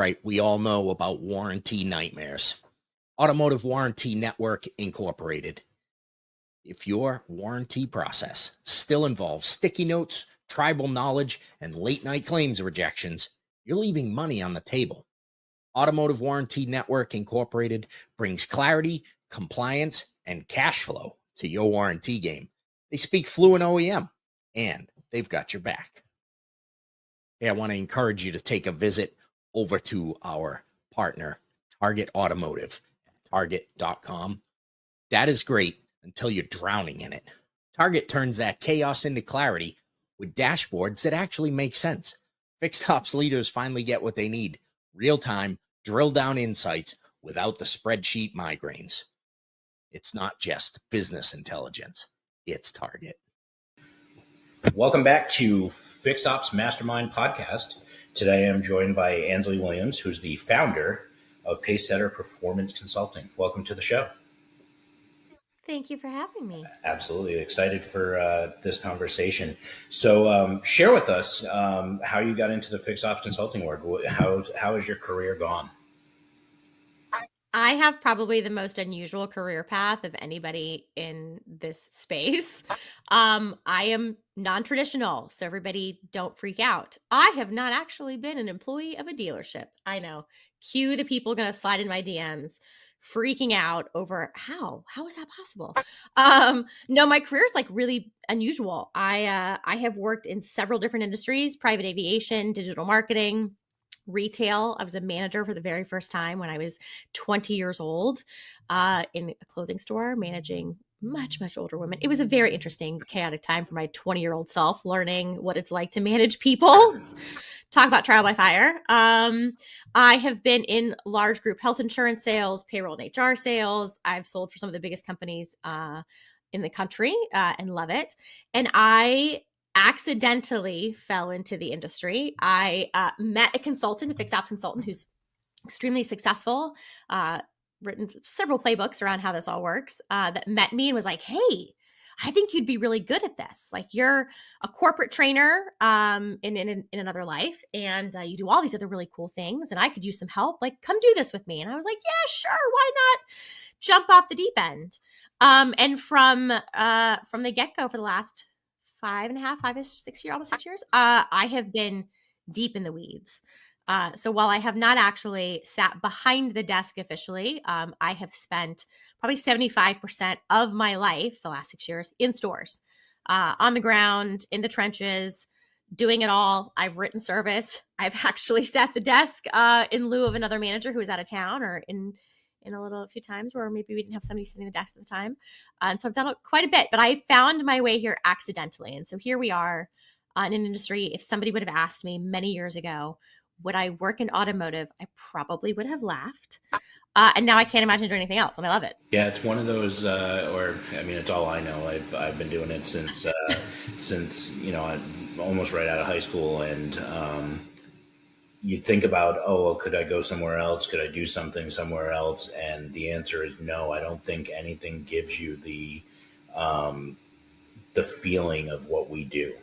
right, we all know about warranty nightmares. Automotive Warranty Network Incorporated. If your warranty process still involves sticky notes, tribal knowledge, and late night claims rejections, you're leaving money on the table. Automotive Warranty Network Incorporated brings clarity, compliance, and cash flow to your warranty game. They speak fluent OEM, and they've got your back. Hey, I want to encourage you to take a visit over to our partner, Target Automotive, target.com. That is great until you're drowning in it. Target turns that chaos into clarity with dashboards that actually make sense. Fixed ops leaders finally get what they need: real-time, drill-down insights without the spreadsheet migraines. It's not just business intelligence, it's Target. Welcome back to Fixed Ops Mastermind Podcast. Today I'm joined by Ansley Williams, who's the founder of Pacesetter Performance Consulting. Welcome to the show. Thank you for having me. Absolutely. Excited for this conversation. So share with us how you got into the fixed ops consulting work. How has your career gone? I have probably the most unusual career path of anybody in this space. I am non-traditional, so everybody don't freak out. I have not actually been an employee of a dealership. I know. Cue the people going to slide in my DMs freaking out over how is that possible? No, my career is like really unusual. I have worked in several different industries: private aviation, digital marketing, retail. I was a manager for the very first time when I was 20 years old in a clothing store, managing much older women. It was a very interesting, chaotic time for my 20-year-old self, learning what it's like to manage people. Talk about trial by fire. I have been in large group health insurance sales, payroll and HR sales. I've sold for some of the biggest companies in the country and love it. And I accidentally fell into the industry. I met a consultant, a fixed ops consultant, who's extremely successful, written several playbooks around how this all works, that met me and was like, hey, I think you'd be really good at this. Like, you're a corporate trainer in another life, and you do all these other really cool things, and I could use some help. Like, come do this with me. And I was like, yeah, sure. Why not jump off the deep end? And from the get-go, for the last 6 years, almost 6 years, I have been deep in the weeds. So while I have not actually sat behind the desk officially, I have spent probably 75% of my life, the last 6 years, in stores, on the ground, in the trenches, doing it all. I've written service. I've actually sat the desk in lieu of another manager who was out of town, or in a few times where maybe we didn't have somebody sitting at the desk at the time. And so I've done quite a bit, but I found my way here accidentally. And so here we are in an industry. If somebody would have asked me many years ago, would I work in automotive, I probably would have laughed. And now I can't imagine doing anything else, and I love it. Yeah, it's one of those, it's all I know. I've been doing it since almost right out of high school, and you think about, could I go somewhere else? Could I do something somewhere else? And the answer is no. I don't think anything gives you the feeling of what we do.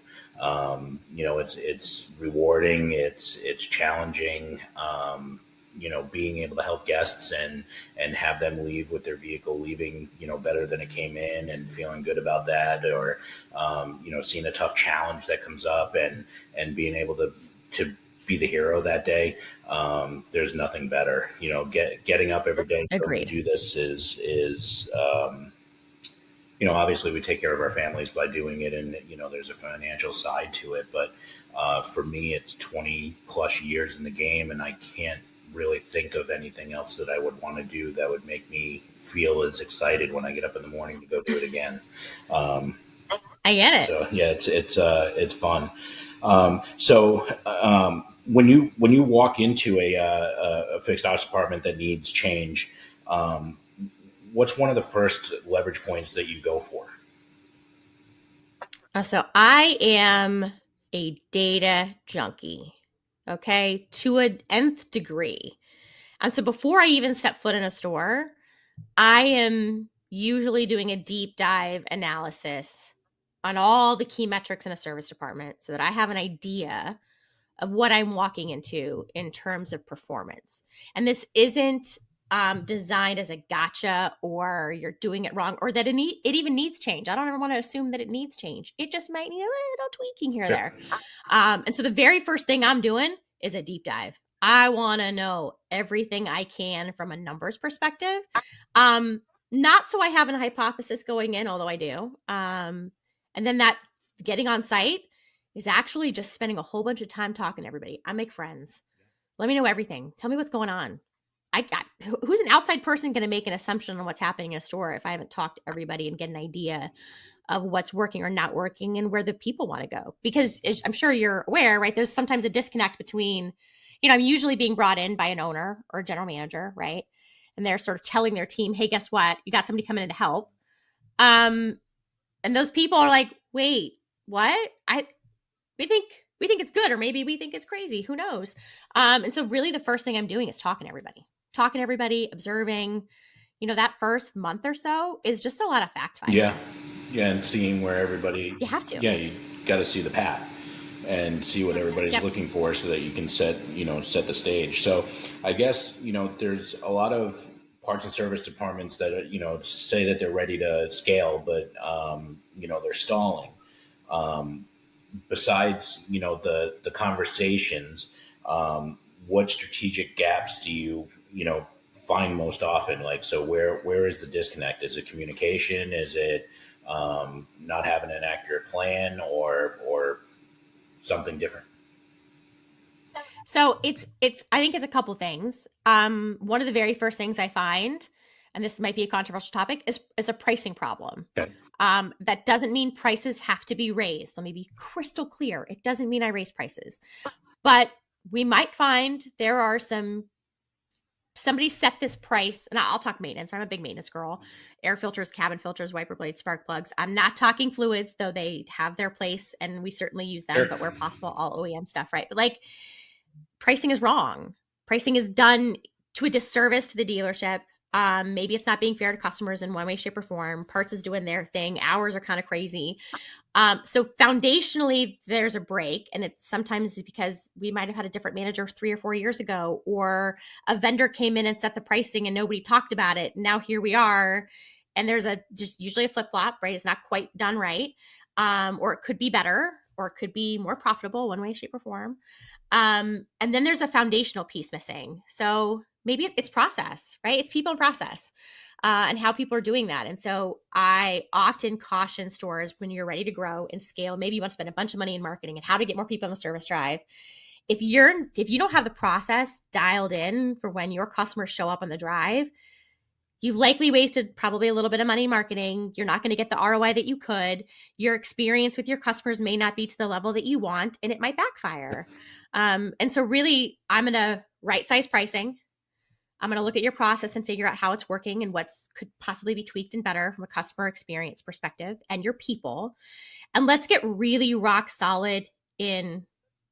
It's rewarding. It's challenging. Being able to help guests and have them leave with their vehicle leaving, better than it came in, and feeling good about that, or, seeing a tough challenge that comes up and being able to be the hero that day. There's nothing better, getting up every day to do this is obviously we take care of our families by doing it, and, there's a financial side to it. But for me, it's 20 plus years in the game, and I can't really think of anything else that I would want to do that would make me feel as excited when I get up in the morning to go do it again. I get it. So yeah, it's fun. When you walk into a fixed ops department that needs change, what's one of the first leverage points that you go for? So I am a data junkie, okay, to an nth degree. And so before I even step foot in a store, I am usually doing a deep dive analysis on all the key metrics in a service department so that I have an idea of what I'm walking into in terms of performance. And this isn't designed as a gotcha or you're doing it wrong or that it even needs change. I don't ever want to assume that it needs change. It just might need a little tweaking here or there. And so the very first thing I'm doing is a deep dive. I want to know everything I can from a numbers perspective. Not so I have a hypothesis going in, although I do. And then that getting on site is actually just spending a whole bunch of time talking to everybody. I make friends. Let me know everything. Tell me what's going on. Who's an outside person going to make an assumption on what's happening in a store if I haven't talked to everybody and get an idea of what's working or not working and where the people want to go? Because I'm sure you're aware, right? There's sometimes a disconnect between, I'm usually being brought in by an owner or a general manager, right? And they're sort of telling their team, hey, guess what? You got somebody coming in to help. And those people are like, wait, what? We think it's good, or maybe we think it's crazy. Who knows? And so really the first thing I'm doing is talking to everybody, observing, that first month or so is just a lot of fact finding. Yeah. And seeing where everybody, you have to. Yeah, you got to see the path and see what everybody's looking for so that you can set the stage. So I guess, there's a lot of parts and service departments that, say that they're ready to scale, but, they're stalling. Besides, the conversations, what strategic gaps do you find most often? Like, so where is the disconnect? Is it communication? Is it not having an accurate plan or something different? So I think it's a couple things. One of the very first things I find, and this might be a controversial topic, is a pricing problem. Okay. That doesn't mean prices have to be raised. Let me be crystal clear. It doesn't mean I raise prices, but we might find there are somebody set this price, and I'll talk maintenance. I'm a big maintenance girl. Air filters, cabin filters, wiper blades, spark plugs. I'm not talking fluids, though they have their place and we certainly use them, but where possible, all OEM stuff, right? But like, pricing is wrong. Pricing is done to a disservice to the dealership. Maybe it's not being fair to customers in one way, shape, or form. Parts is doing their thing. Hours are kind of crazy. So foundationally, there's a break, and it sometimes is because we might have had a different manager 3 or 4 years ago, or a vendor came in and set the pricing and nobody talked about it. Now here we are, and there's just usually a flip flop, right? It's not quite done right, or it could be better, or it could be more profitable, one way, shape, or form. And then there's a foundational piece missing. So maybe it's process, right? It's people and process. And how people are doing that. And so I often caution stores when you're ready to grow and scale, maybe you want to spend a bunch of money in marketing and how to get more people on the service drive. If you don't have the process dialed in for when your customers show up on the drive, you've likely wasted probably a little bit of money in marketing. You're not going to get the ROI that you could. Your experience with your customers may not be to the level that you want, and it might backfire. And so really, I'm going to right-size pricing. I'm going to look at your process and figure out how it's working and what's could possibly be tweaked and better from a customer experience perspective and your people. And let's get really rock solid in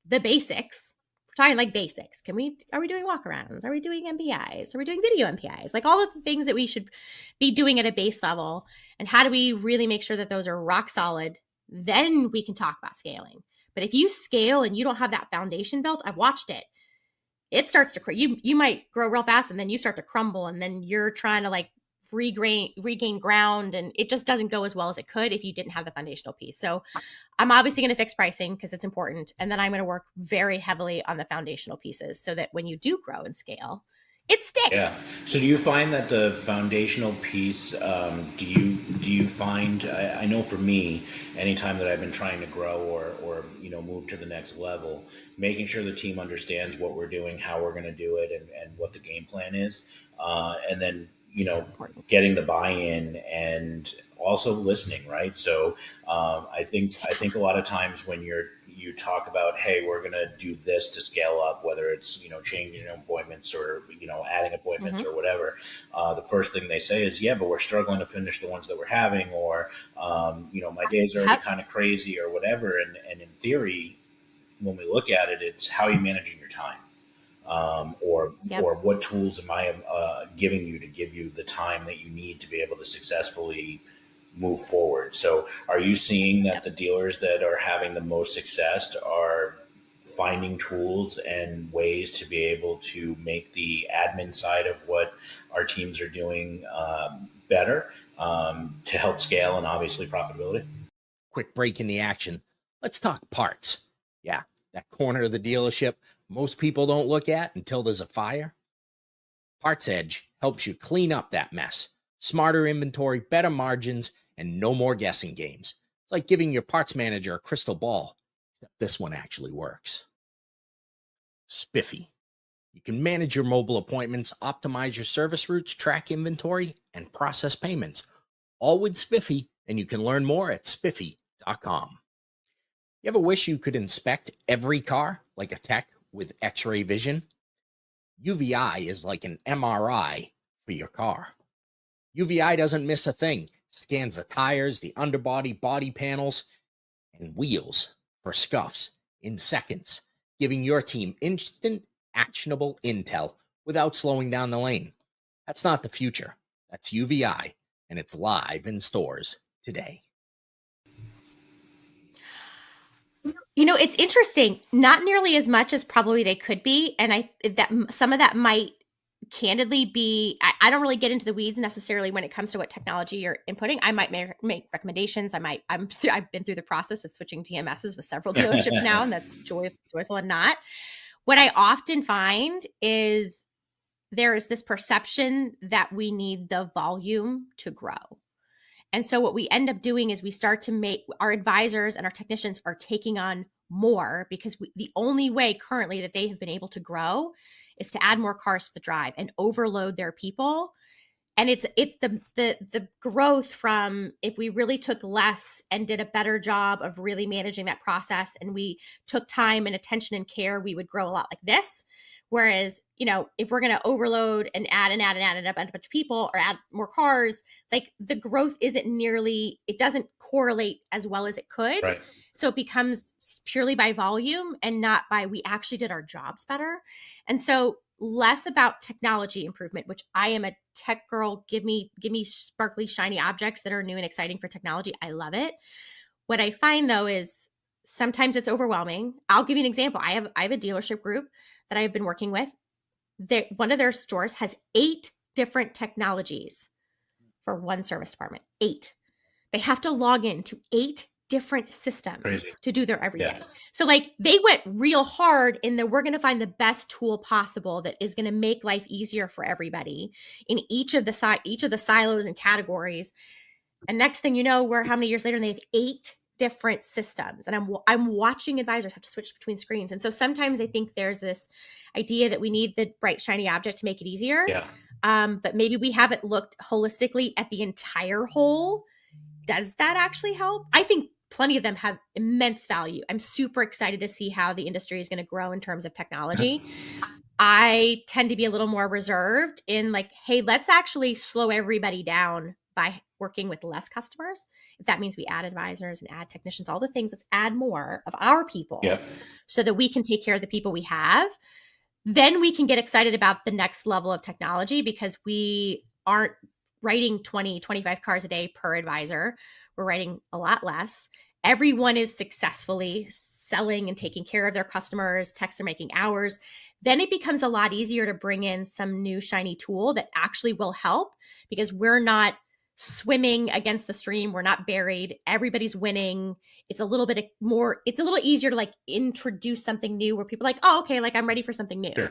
the basics. We're talking like basics. Are we doing walkarounds? Are we doing MPIs? Are we doing video MPIs? Like all of the things that we should be doing at a base level. And how do we really make sure that those are rock solid? Then we can talk about scaling. But if you scale and you don't have that foundation built, I've watched it. It starts to you might grow real fast and then you start to crumble and then you're trying to like regain ground, and it just doesn't go as well as it could if you didn't have the foundational piece. So I'm obviously going to fix pricing because it's important, and then I'm going to work very heavily on the foundational pieces so that when you do grow and scale, it sticks. Yeah. So do you find that the foundational piece, do you find, I know for me, anytime that I've been trying to grow or move to the next level, making sure the team understands what we're doing, how we're going to do it, and what the game plan is. And then, getting the buy-in and also listening, right? So I think a lot of times when you talk about, hey, we're going to do this to scale up, whether it's, changing appointments or, adding appointments or whatever. The first thing they say is, yeah, but we're struggling to finish the ones that we're having, or, my days are already kind of crazy or whatever. And in theory, when we look at it, it's how are you managing your time? Or what tools am I giving you to give you the time that you need to be able to successfully move forward? So are you seeing that the dealers that are having the most success are finding tools and ways to be able to make the admin side of what our teams are doing better, to help scale and obviously profitability. Quick break in the action. Let's talk parts. Yeah, that corner of the dealership most people don't look at until there's a fire. Parts Edge helps you clean up that mess. Smarter inventory, better margins, and no more guessing games. It's like giving your parts manager a crystal ball, except this one actually works. Spiffy. You can manage your mobile appointments, optimize your service routes, track inventory, and process payments, all with Spiffy, and you can learn more at spiffy.com. You ever wish you could inspect every car like a tech with X-ray vision? UVI is like an MRI for your car. UVI doesn't miss a thing. Scans the tires, the underbody, body panels, and wheels for scuffs in seconds, giving your team instant, actionable intel without slowing down the lane. That's not the future. That's UVI, and it's live in stores today. It's interesting. Not nearly as much as probably they could be, and that some of that might candidly be. I don't really get into the weeds necessarily when it comes to what technology you're inputting. I might make recommendations. I've been through the process of switching TMSs with several dealerships now, and that's joyful and not. What I often find is there is this perception that we need the volume to grow. And so what we end up doing is we start to make our advisors and our technicians are taking on more because the only way currently that they have been able to grow is to add more cars to the drive and overload their people. And it's the growth from if we really took less and did a better job of really managing that process and we took time and attention and care, we would grow a lot like this. Whereas, if we're going to overload and add a bunch of people or add more cars, like the growth it doesn't correlate as well as it could. Right. So it becomes purely by volume and not by we actually did our jobs better. And so less about technology improvement, which I am a tech girl. Give me sparkly, shiny objects that are new and exciting for technology. I love it. What I find though is sometimes it's overwhelming. I'll give you an example. I have a dealership group that I've been working with. One of their stores has 8 different technologies for one service department. 8. They have to log in to 8 different systems to do their everyday. Yeah. So they went real hard in that we're going to find the best tool possible that is going to make life easier for everybody in each of the silos and categories. And next thing you know, we're how many years later and they have 8 different systems. And I'm watching advisors have to switch between screens. And so sometimes I think there's this idea that we need the bright, shiny object to make it easier. Yeah. But maybe we haven't looked holistically at the entire whole. Does that actually help? I think plenty of them have immense value. I'm super excited to see how the industry is going to grow in terms of technology. I tend to be a little more reserved in hey, let's actually slow everybody down by working with less customers. If that means we add advisors and add technicians, all the things, let's add more of our people so that we can take care of the people we have. Then we can get excited about the next level of technology because we aren't writing 20, 25 cars a day per advisor. We're writing a lot less. Everyone is successfully selling and taking care of their customers. Techs are making hours. Then it becomes a lot easier to bring in some new shiny tool that actually will help because we're not swimming against the stream. We're not buried. Everybody's winning. It's a little easier to introduce something new where people are like, oh, okay, I'm ready for something new. Sure.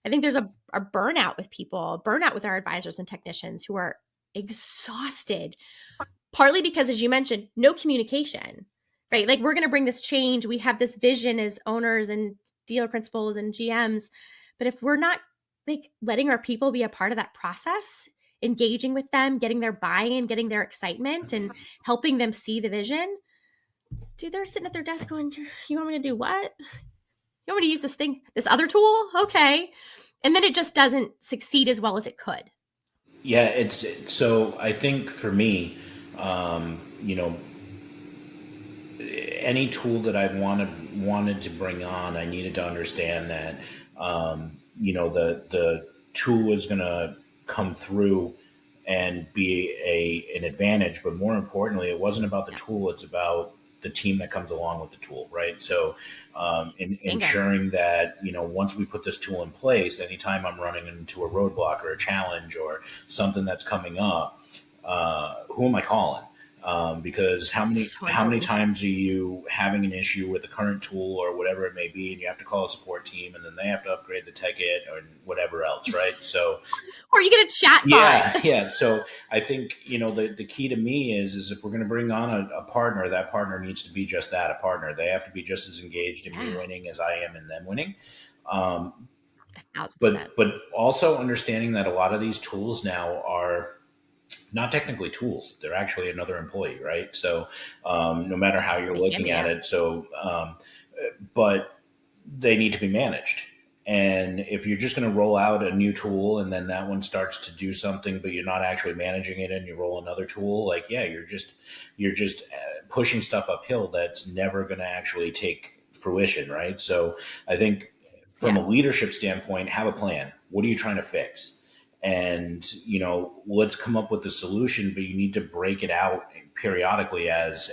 I think there's a burnout with our advisors and technicians who are exhausted, partly because, as you mentioned, no communication, right? We're going to bring this change. We have this vision as owners and dealer principals and GMs, but if we're not letting our people be a part of that process, engaging with them, getting their buy-in, getting their excitement and helping them see the vision, dude, they're sitting at their desk going, you want me to do what? You want me to use this other tool? Okay. And then it just doesn't succeed as well as it could. Yeah, so I think for me, any tool that I've wanted to bring on, I needed to understand that, the tool is going to come through and be an advantage. But more importantly, it wasn't about the tool. It's about the team that comes along with the tool, right? So Bingo. ensuring that, once we put this tool in place, anytime I'm running into a roadblock or a challenge or something that's coming up, who am I calling? Because how many So how many important. times are you having an issue with the current tool or whatever it may be, and you have to call a support team, and then they have to upgrade the ticket or whatever else, right? So Or you get a chat bot. yeah. So I think the key to me is if we're going to bring on a partner, that partner needs to be just that, a partner. They have to be just as engaged in me Yeah, winning as I am in them winning. Um, 1000%. but also understanding that a lot of these tools now are not technically tools; they're actually another employee, right? So no matter how you're They can looking be, at yeah. it, but they need to be managed. And if you're just going to roll out a new tool and then that one starts to do something, but you're not actually managing it, and you roll another tool, like, yeah, you're just pushing stuff uphill that's never going to actually take fruition, right? So I think from Yeah. a leadership standpoint, have a plan. What are you trying to fix? And let's come up with the solution, but you need to break it out periodically as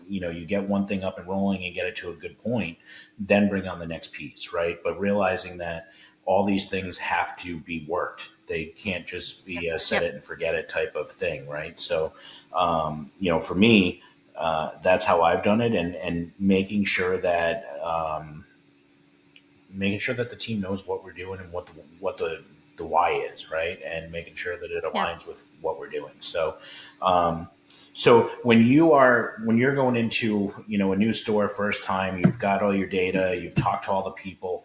you get one thing up and rolling and get it to a good point, then bring on the next piece, right? But realizing that all these things have to be worked. They can't just be a set Yep. it and forget it type of thing, right? So for me, that's how I've done it, and making sure that the team knows what we're doing and what the why is, right? And making sure that it Yep. aligns with what we're doing. So when you're going into a new store first time, you've got all your data, you've talked to all the people,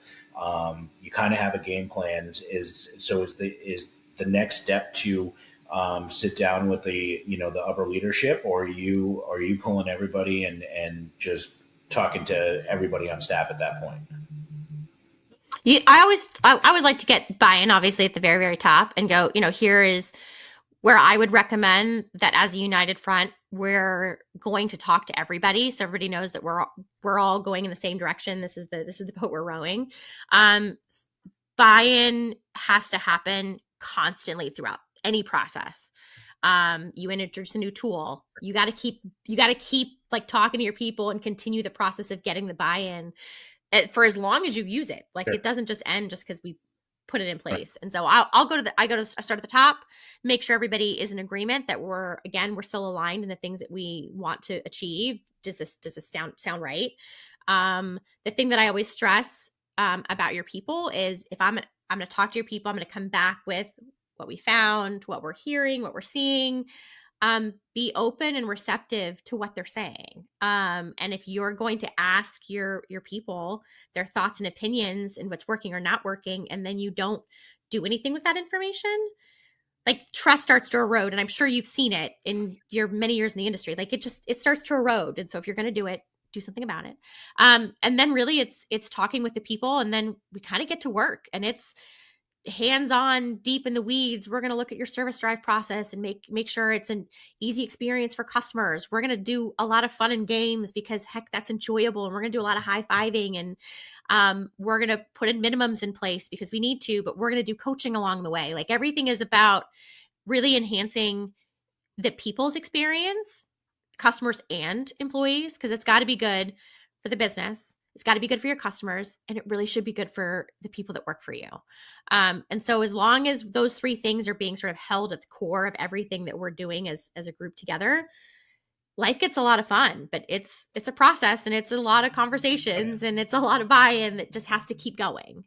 you kind of have a game plan. Is the next step to sit down with the upper leadership, or are you pulling everybody and just talking to everybody on staff at that point? I always like to get buy-in, obviously, at the very, very top and go, here is where I would recommend that as a united front, we're going to talk to everybody, so everybody knows that we're all going in the same direction. This is the boat we're rowing. Buy-in has to happen constantly throughout any process. You introduce a new tool, you got to keep like talking to your people and continue the process of getting the buy-in for as long as you use it. Like, Sure. it doesn't just end just because we put it in place. And so I start at the top, make sure everybody is in agreement that we're still aligned in the things that we want to achieve. Does this sound right? The thing that I always stress about your people is, if I'm going to talk to your people, I'm going to come back with what we found, what we're hearing, what we're seeing. Be open and receptive to what they're saying. And if you're going to ask your people their thoughts and opinions and what's working or not working, and then you don't do anything with that information, like, trust starts to erode. And I'm sure you've seen it in your many years in the industry. Like, it starts to erode. And so if you're going to do it, do something about it. And then really it's talking with the people, and then we kind of get to work, and it's hands-on, deep in the weeds. We're going to look at your service drive process and make sure it's an easy experience for customers. We're going to do a lot of fun and games, because heck, that's enjoyable. And we're going to do a lot of high-fiving, and we're going to put in minimums in place because we need to, but we're going to do coaching along the way. Like, everything is about really enhancing the people's experience, customers and employees, because it's got to be good for the business. It's got to be good for your customers, and it really should be good for the people that work for you. And so as long as those three things are being sort of held at the core of everything that we're doing as a group together, life gets a lot of fun. But it's a process, and it's a lot of conversations, and it's a lot of buy-in that just has to keep going.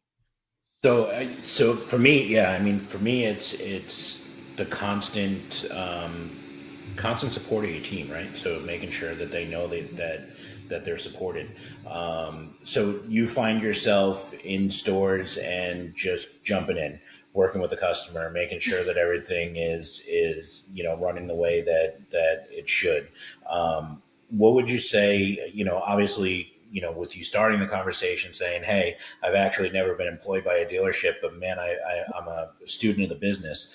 So for me, yeah, I mean, for me, it's the constant support of your team, right? So making sure that they know that they're supported. So you find yourself in stores and just jumping in, working with the customer, making sure that everything is running the way that it should. What would you say? Obviously, with you starting the conversation saying, "Hey, I've actually never been employed by a dealership, but man, I'm a student of the business."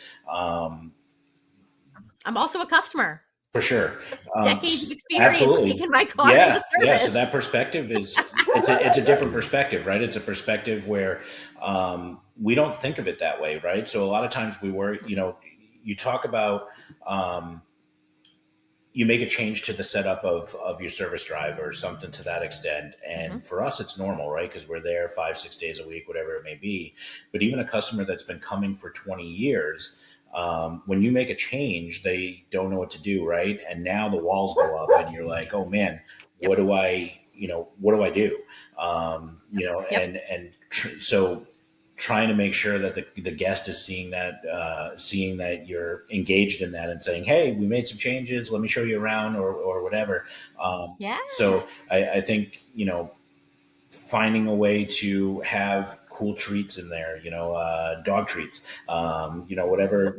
I'm also a customer. For sure. Decades of experience Absolutely. taking my car Yeah. into Yeah. So service. that perspective it's a different perspective, right? It's a perspective where we don't think of it that way, right? So a lot of times you talk about you make a change to the setup of your service drive or something to that extent. Mm-hmm. And for us, it's normal, right? Because we're there 5-6 days a week, whatever it may be. But even a customer that's been coming for 20 years, when you make a change, they don't know what to do, right? And now the walls go up, and you're like, oh man, Yep. what do I, what do I do? Yep. So trying to make sure that the guest is seeing that you're engaged in that and saying, hey, we made some changes, let me show you around, or whatever. Yeah. So I think, finding a way to have cool treats in there, dog treats, whatever,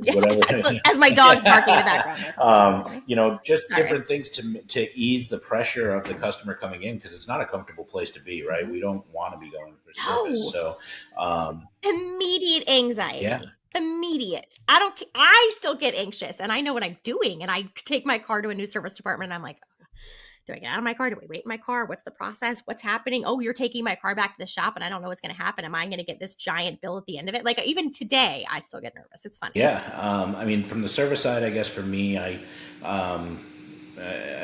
As my dog's barking in the background. just All different right. things to ease the pressure of the customer coming in, because it's not a comfortable place to be, right? We don't want to be going for service. No. So, Immediate anxiety. yeah. Immediate. I still get anxious, and I know what I'm doing, and I take my car to a new service department, and I'm like, do I get out of my car? Do I wait in my car? What's the process? What's happening? Oh, you're taking my car back to the shop, and I don't know what's going to happen. Am I going to get this giant bill at the end of it? Like, even today, I still get nervous. It's funny. Yeah. I mean, from the service side, I guess for me, I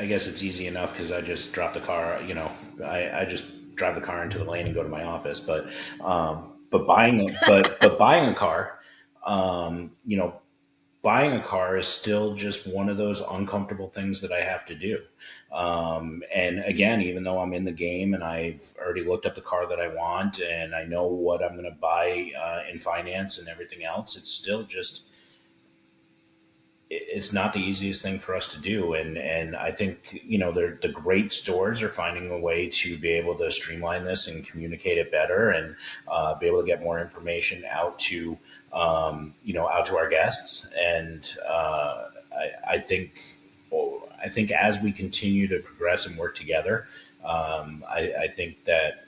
guess it's easy enough because I just drop the car. I just drive the car into the lane and go to my office. But buying a car, buying a car is still just one of those uncomfortable things that I have to do. And again, even though I'm in the game and I've already looked up the car that I want and I know what I'm going to buy in finance and everything else, it's still just, it's not the easiest thing for us to do. And I think, the great stores are finding a way to be able to streamline this and communicate it better, and be able to get more information out to, out to our guests. And I think as we continue to progress and work together, I think that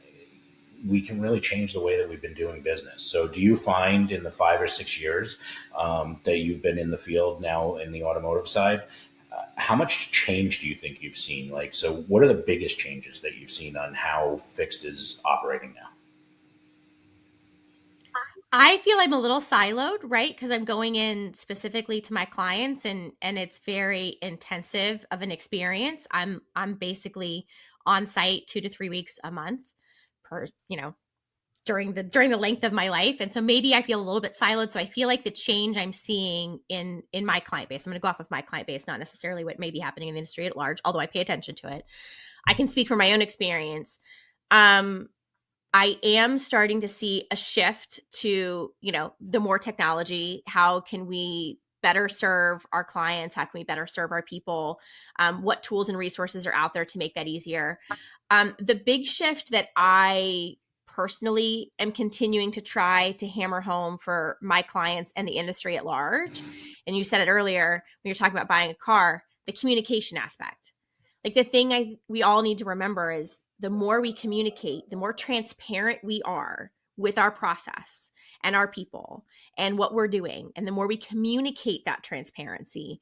we can really change the way that we've been doing business. So do you find in the 5 or 6 years that you've been in the field now in the automotive side, how much change do you think you've seen? Like, so what are the biggest changes that you've seen on how Fixed is operating now? I feel I'm a little siloed, right? Because I'm going in specifically to my clients, and it's very intensive of an experience. I'm basically on site 2 to 3 weeks a month per, during the length of my life. And so maybe I feel a little bit siloed. So I feel like the change I'm seeing in my client base, I'm going to go off of my client base, not necessarily what may be happening in the industry at large, although I pay attention to it. I can speak from my own experience. I am starting to see a shift to, the more technology. How can we better serve our clients? How can we better serve our people? What tools and resources are out there to make that easier? The big shift that I personally am continuing to try to hammer home for my clients and the industry at large, and you said it earlier when you're talking about buying a car, the communication aspect. Like, the thing we all need to remember is, the more we communicate, the more transparent we are with our process and our people and what we're doing, and the more we communicate that transparency,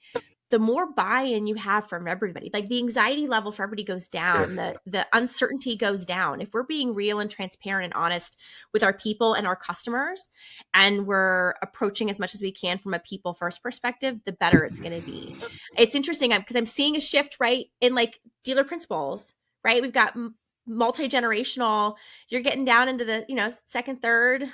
the more buy-in you have from everybody. Like, the anxiety level for everybody goes down, the uncertainty goes down. If we're being real and transparent and honest with our people and our customers, and we're approaching as much as we can from a people first perspective, the better it's going to be. It's interesting because I'm seeing a shift, right, in like dealer principals, right? We've got multi-generational, you're getting down into the, second, third,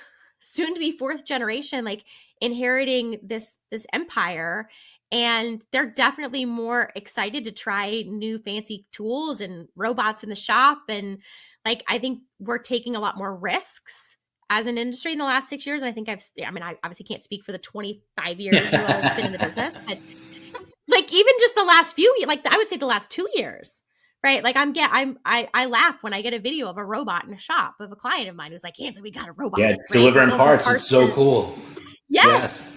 soon to be fourth generation, like inheriting this empire. And they're definitely more excited to try new fancy tools and robots in the shop. And like, I think we're taking a lot more risks as an industry in the last 6 years. And I think I obviously can't speak for the 25 years you all have been in the business, but like, even just the last few, like I would say the last 2 years, right? Like, I laugh when I get a video of a robot in a shop of a client of mine who's like, Ansley, we got a robot. Yeah, right? delivering parts. It's so cool. Yes.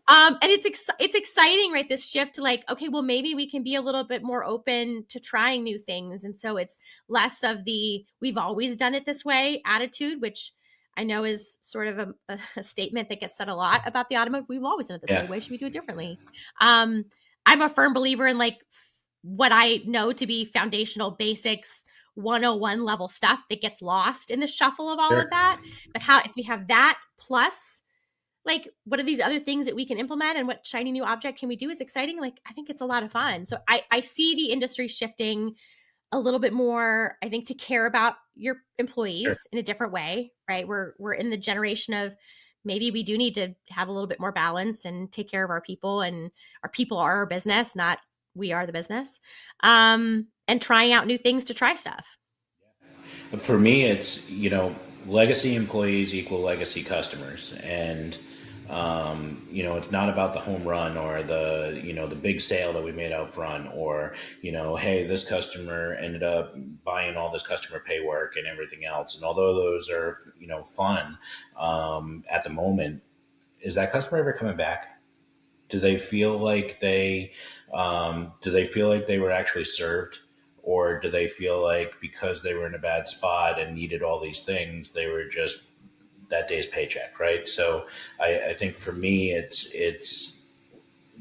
And it's exciting, right? This shift to like, okay, well, maybe we can be a little bit more open to trying new things. And so it's less of the, we've always done it this way attitude, which I know is sort of a statement that gets said a lot about the automotive. We've always done it this way. Why should we do it differently? I'm a firm believer in like what I know to be foundational basics 101 level stuff that gets lost in the shuffle of all of that. But if we have that plus like, what are these other things that we can implement and what shiny new object can we do is exciting. Like, I think it's a lot of fun. So I see the industry shifting a little bit more, I think, to care about your Sure. employees in a different way, right? We're in the generation of maybe we do need to have a little bit more balance and take care of our people, and our people are our business, not we are the business. And trying out new things to try stuff. For me, it's, legacy employees equal legacy customers, and it's not about the home run or the big sale that we made out front, or hey, this customer ended up buying all this customer pay work and everything else. And although those are fun at the moment, is that customer ever coming back? Do they feel like they were actually served, or do they feel like because they were in a bad spot and needed all these things, they were just that day's paycheck, right? So I think for me, it's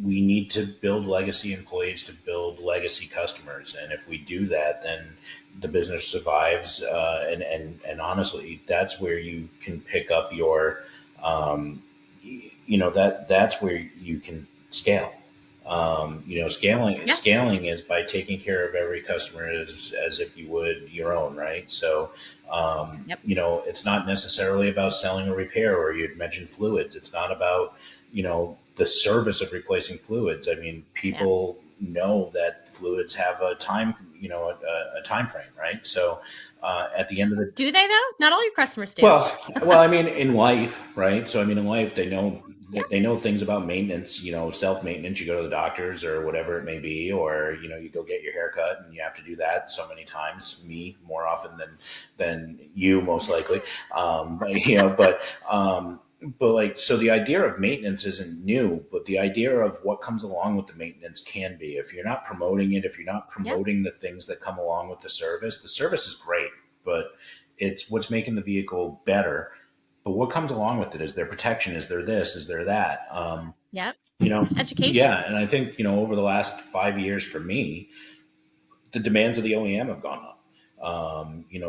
we need to build legacy employees to build legacy customers, and if we do that, then the business survives. And honestly, that's where you can pick up your that's where you can scale. Yeah. Scaling is by taking care of every customer as if you would your own, right? So, Yep. it's not necessarily about selling a repair, or you'd mentioned fluids. It's not about, the service of replacing fluids. I mean, Yeah. people know that fluids have a time, a time frame, right? So, at the end of the Do they though? Not all your customers do. well, I mean, in life, right? So, I mean, in life, they know Yeah. they know things about maintenance. Self maintenance. You go to the doctors or whatever it may be, or you go get your hair cut, and you have to do that so many times. Me more often than you, most likely. But like, so the idea of maintenance isn't new, but the idea of what comes along with the maintenance can be. If you're not promoting it, if you're not Yep. promoting the things that come along with the service is great, but it's what's making the vehicle better. But what comes along with it? Is there protection? Is there this? Is there that? Yep. You know, Education. yeah. And I think, over the last 5 years for me, the demands of the OEM have gone up.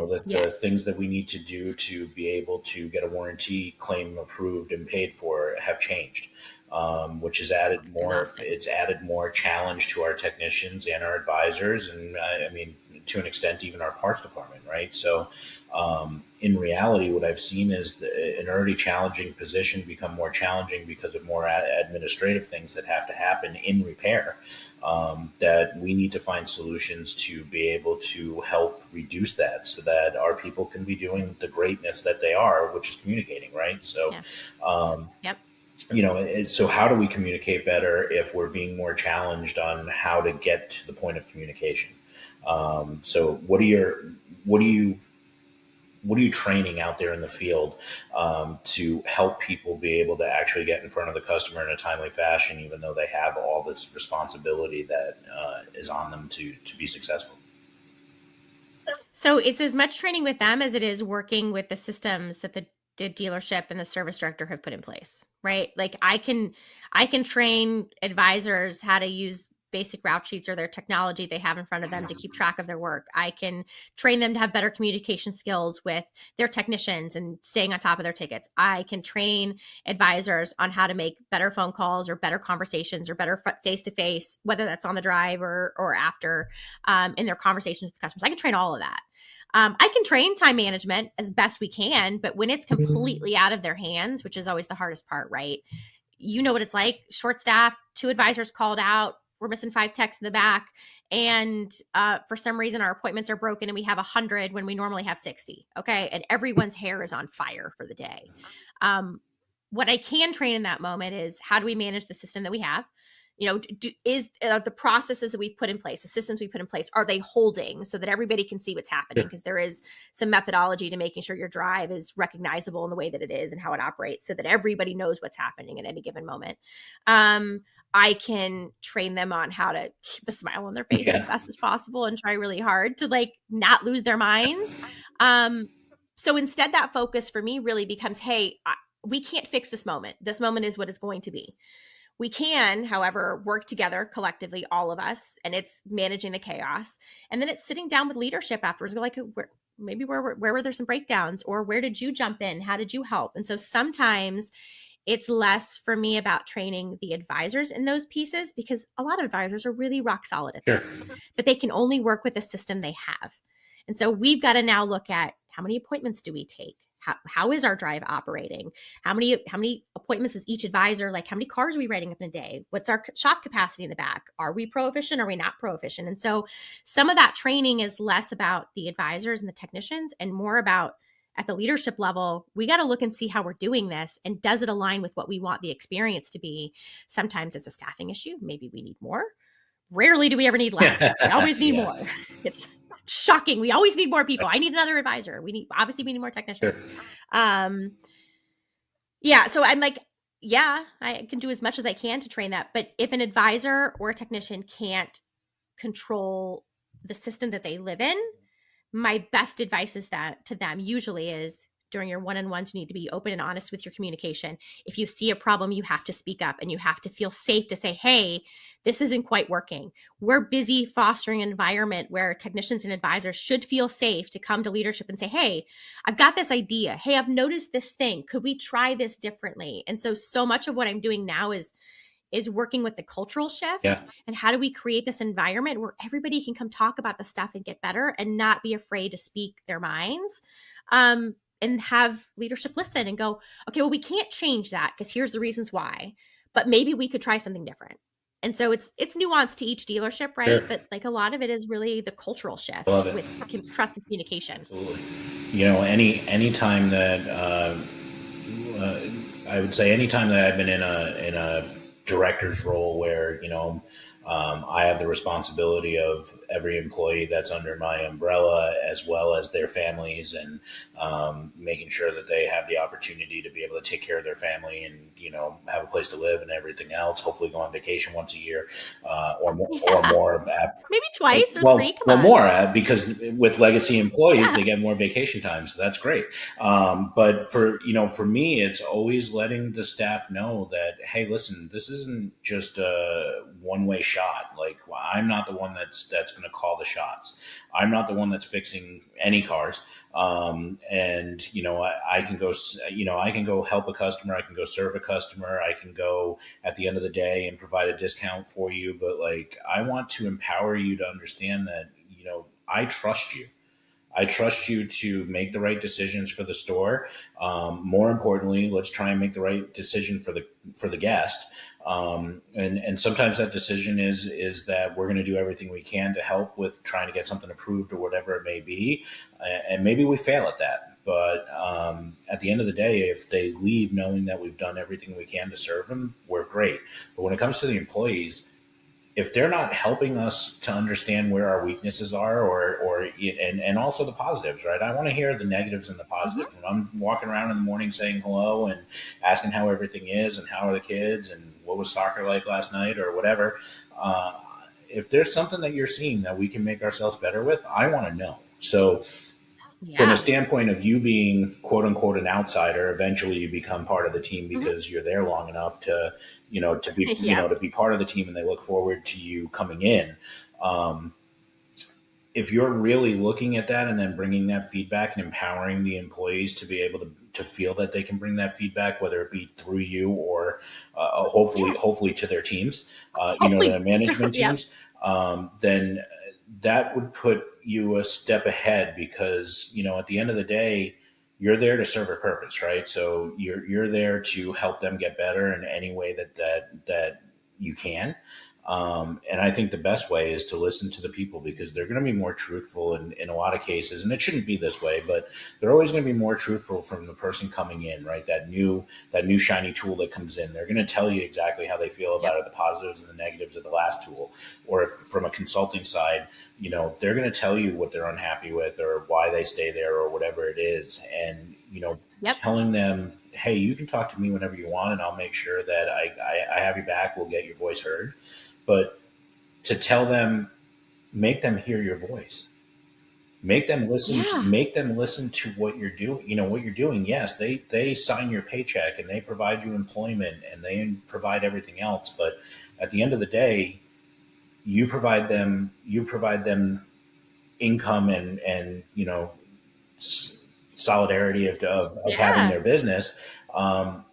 That the Yes. things that we need to do to be able to get a warranty claim approved and paid for have changed, which has added more. Exhausting. It's added more challenge to our technicians and our advisors, and I mean, to an extent, even our parts department, right? So, in reality, what I've seen is an already challenging position become more challenging because of more administrative things that have to happen in repair. That we need to find solutions to be able to help reduce that, so that our people can be doing the greatness that they are, which is communicating, right? So, Yeah. um, Yep. so how do we communicate better if we're being more challenged on how to get to the point of communication? So what are you what are you training out there in the field to help people be able to actually get in front of the customer in a timely fashion, even though they have all this responsibility that is on them to be successful? So it's as much training with them as it is working with the systems that the dealership and the service director have put in place, right? Like I can train advisors how to use basic route sheets or their technology they have in front of them to keep track of their work. I can train them to have better communication skills with their technicians and staying on top of their tickets. I can train advisors on how to make better phone calls or better conversations or better face to face, whether that's on the drive or after in their conversations with customers. I can train all of that. I can train time management as best we can, but when it's completely out of their hands, which is always the hardest part, right? You know what it's like, short staff, 2 advisors called out, we're missing 5 techs in the back. And for some reason, our appointments are broken and we have 100 when we normally have 60. Okay. And everyone's hair is on fire for the day. What I can train in that moment is how do we manage the system that we have? Is the processes that we've put in place, the systems we put in place, are they holding so that everybody can see what's happening? Because there is some methodology to making sure your drive is recognizable in the way that it is and how it operates so that everybody knows what's happening at any given moment. I can train them on how to keep a smile on their face as best as possible and try really hard to like not lose their minds. So instead, that focus for me really becomes, hey, we can't fix this moment. This moment is what it's going to be. We can, however, work together collectively, all of us, and it's managing the chaos. And then it's sitting down with leadership afterwards, go like, where were there some breakdowns, or where did you jump in? How did you help? And so sometimes It's less for me about training the advisors in those pieces, because a lot of advisors are really rock solid at this, but they can only work with the system they have. And so we've got to now look at, how many appointments do we take? How is our drive operating? How many appointments is each advisor, like how many cars are we writing up in a day? What's our shop capacity in the back? Are we pro-efficient? Are we not pro-efficient? And so some of that training is less about the advisors and the technicians and more about, at the leadership level, we got to look and see how we're doing this, and does it align with what we want the experience to be? Sometimes it's a staffing issue. Maybe we need more. Rarely do we ever need less. We always need more. It's shocking. We always need more people. I need another advisor. We need more technicians. Yeah. So I'm like, yeah, I can do as much as I can to train that. But if an advisor or a technician can't control the system that they live in, my best advice is that to them usually is, during your one-on-ones, you need to be open and honest with your communication. If you see a problem, you have to speak up, and you have to feel safe to say, hey, this isn't quite working. We're busy fostering an environment where technicians and advisors should feel safe to come to leadership and say, hey, I've got this idea. Hey, I've noticed this thing. Could we try this differently? And so much of what I'm doing now is working with the cultural shift. And how do we create this environment where everybody can come talk about the stuff and get better, and not be afraid to speak their minds, and have leadership listen and go, okay, well, we can't change that because here's the reasons why, but maybe we could try something different. And so it's nuanced to each dealership, right? But like a lot of it is really the cultural shift with trust and communication. Absolutely. Any time that I would say, anytime that I've been in a director's role where I have the responsibility of every employee that's under my umbrella, as well as their families, and making sure that they have the opportunity to be able to take care of their family and have a place to live and everything else. Hopefully, go on vacation once a year or more. Maybe twice or three. Come on. More because with legacy employees, they get more vacation time, so that's great. But for me, it's always letting the staff know that, hey, listen, this isn't just a one-way shot. Like, I'm not the one that's going to call the shots. I'm not the one that's fixing any cars. And I can go, I can go help a customer. I can go serve a customer. I can go at the end of the day and provide a discount for you. But like, I want to empower you to understand that, I trust you. I trust you to make the right decisions for the store. More importantly, let's try and make the right decision for the guest. And sometimes that decision is that we're going to do everything we can to help with trying to get something approved or whatever it may be. And maybe we fail at that. But at the end of the day, if they leave knowing that we've done everything we can to serve them, we're great. But when it comes to the employees, if they're not helping us to understand where our weaknesses are, and also the positives, right? I want to hear the negatives and the positives. When I'm walking around in the morning saying hello and asking how everything is and how are the kids and what was soccer like last night or whatever, if there's something that you're seeing that we can make ourselves better with, I want to know. So from a standpoint of you being quote unquote an outsider, eventually you become part of the team because you're there long enough to be, to be part of the team, and they look forward to you coming in. If you're really looking at that and then bringing that feedback and empowering the employees to be able to feel that they can bring that feedback, whether it be through you or hopefully to their teams, their management teams, then that would put you a step ahead, because, at the end of the day, you're there to serve a purpose, right? So you're there to help them get better in any way that you can. And I think the best way is to listen to the people, because they're going to be more truthful in a lot of cases. And it shouldn't be this way, but they're always going to be more truthful from the person coming in, right? That new shiny tool that comes in. They're going to tell you exactly how they feel about it, the positives and the negatives of the last tool. Or if from a consulting side, they're going to tell you what they're unhappy with or why they stay there or whatever it is. And, telling them, hey, you can talk to me whenever you want, and I'll make sure that I have your back. We'll get your voice heard. But to tell them, make them hear your voice, make them listen, make them listen to what you're doing. What you're doing. Yes, they sign your paycheck and they provide you employment and they provide everything else. But at the end of the day, you provide them income and solidarity of having their business,